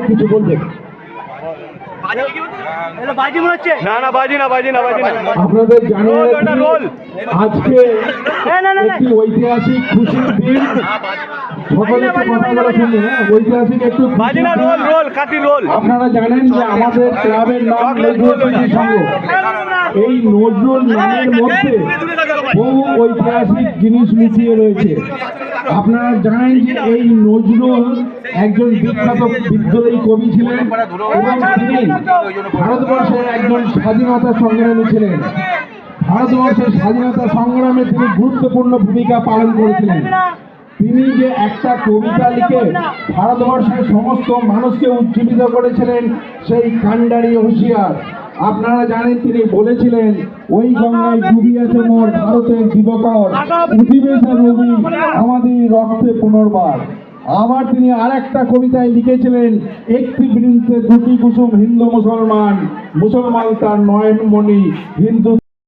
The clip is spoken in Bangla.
কিছু বলবেন? আপনাদের জানেন আজকে একটি ঐতিহাসিক খুশির দিন। সকলে কথা বলা শুনবেন। ঐতিহাসিক একটু আপনারা জানেন যে আমাদের ক্লাবের নাম নজরুল স্মৃতি সংঘ। এই নজরুল নামের মধ্যে বহু ঐতিহাসিক জিনিস মিশিয়ে রয়েছে। আপনারা জানেন যে এই নজরুল একজন বিখ্যাত বিদ্রোহী কবি ছিলেন এবং তিনি ভারতবর্ষের একজন স্বাধীনতা সংগ্রামী ছিলেন। ভারতবর্ষের স্বাধীনতা সংগ্রামে তিনি গুরুত্বপূর্ণ ভূমিকা পালন করেছিলেন। তিনি যে একটা কবিতা লিখে ভারতবর্ষের সমস্ত মানুষকে উজ্জীবিত করেছিলেন, সেই কান্ডারি হুঁশিয়ার। আপনারা জানেন তিনি বলেছিলেন, ওই গঙ্গায় ডুবিয়াছে মোর ভারতের দিবকর, উঠিবে সে রবি আমাদের রক্তে পুনর্বার। আবার তিনি আরেকটা কবিতায় লিখেছিলেন, একটি বৃন্তে দুটি কুসুম হিন্দু মুসলমান, মুসলমান তার নয়নমণি, হিন্দু